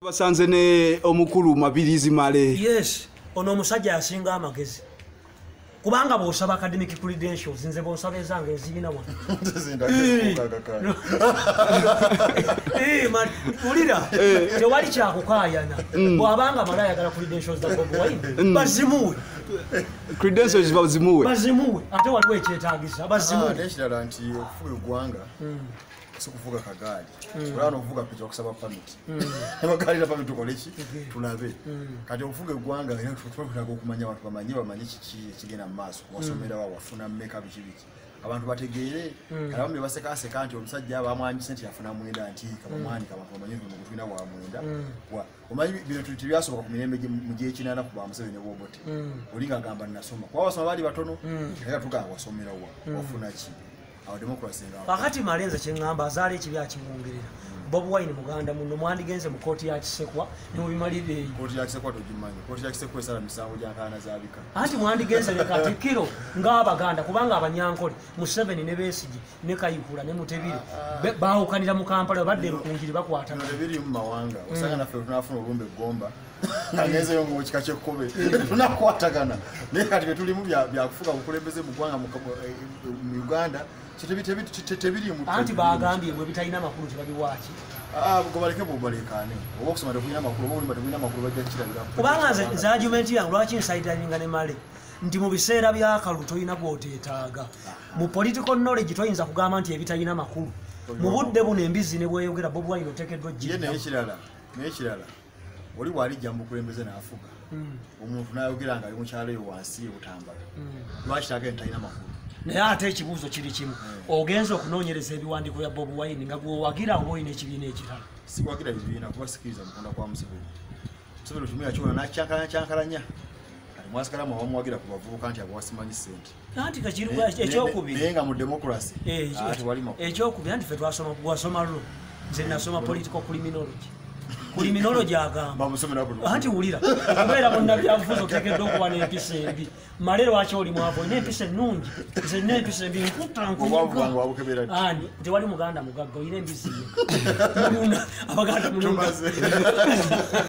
Basanze ne omukulu Mabirizi Male. Yes, ono omusajja asinga amagezi. Kubanga bw'osaba academic credentials nze bw'onsaba ezange ezibina wano. Ulira, tewali kyakukaayana. Bw'abanga mala ayagala credentials za Bobi Wine, bazimuwe. Credentials bazimuwe. Bazimuwe, ate waliwo ekyetaagisa, bazimuwe. Nekirala nti okufuga eggwanga si kuvuga kagaali. Olaba okuvuga piki okusaba permit. Abagaali na permit tukole ki? Tulabe. Kati okufuga eggwanga era twetaaga okumanya abantu bamanye kiki ekigenda mu maaso. Wasomera wa wafuna mmeka biki. Abantu bategeere kala bamwe baseka nti omusajja abamwanyi sente yafuna mwenda nti kabamwani abantu bamanye ngo tulina wa mwenda. Omanyi bino tibyasoboka ku mirembe mu gihe kinana ku bamusebe ne bobote. Olinga agamba nasoma. Kwa basoma bali batono era tuga wasomera wa wafuna ki. Awo democracy nga. Wakati Malenza kyengamba azaale ekibi akimwongerera. Bobi Wine muganda muno mwandigenze mu kooti ya Kisekwa ne mubimalire. Kooti ya Kisekwa togimanyi. Kooti ya Kisekwa esala misango gyankana zaabika. Anti mwandigenze ne Katikkiro ng'Abaganda kubanga Abanyankole Museveni ne Besigye ne Kayihura ne Mutebire baawukanira mu Kampala badde Rukungiri bakwatana. Biri mu mawanga. Osanga naffe tunafuna olumbe Gomba. Ngeze yo ngo kika kyekkobe. Tunakwatagana. Ne kati betulimu bya kufuga bukulembeze mu gwanga mu Uganda. Tebiri mu anti bagambye bwe bitalina makulu tebabiwaaki. Gobaleke bobalekane. Oba okusoma tekulina makulu, oba olimba tekulina makulu bajja kirabira. Kubanga nze argument yange lwaki nsaidiringa ne Male nti mu biseera by'akalu toyina bw'oteetaaga. Mu political knowledge toyinza kugamba nti ebitalina makulu. Mu budde buno embizi ne bweyogera Bobi Wine oteekeddwa Ye n'ekirala. Oli bw'alijja mu kulembeze n'afuga. Omuntu n'ayogera nga ali mu kyalo eyo wansi butambala. Lwaki taagenda talina makulu. Naye ate ekibuuzo kiri kimu ogenza okunoonyereza ebiwandiiko bya Bobi Wine nga gwewagira oba olina ekibiina ekirala. Siwagira ebibiina kuba sikiriza mukunda kwa Museveni. Museveni okimuya kyona n'akyankalanya. Kati mwasikalamu abamuwagira ku bavubuka nti abawasimanyi ssente. Anti kakiriwa ekyokubiri. Naye nga mu democracy tewali makulu. Ekyokubiri anti ffe twasoma lo. Nze nasoma political criminology. Criminology agamba. Anti wulira. Kubeera munnabyabufuzi oteekeddwa okuba n'empisa embi. Male lwaki oli mwavu n'empisa ennungi. Nze n'empisa embi nkutta nkuyiga. Ani tewali Muganda mugagga olina embizi ye. Abaganda mulungi.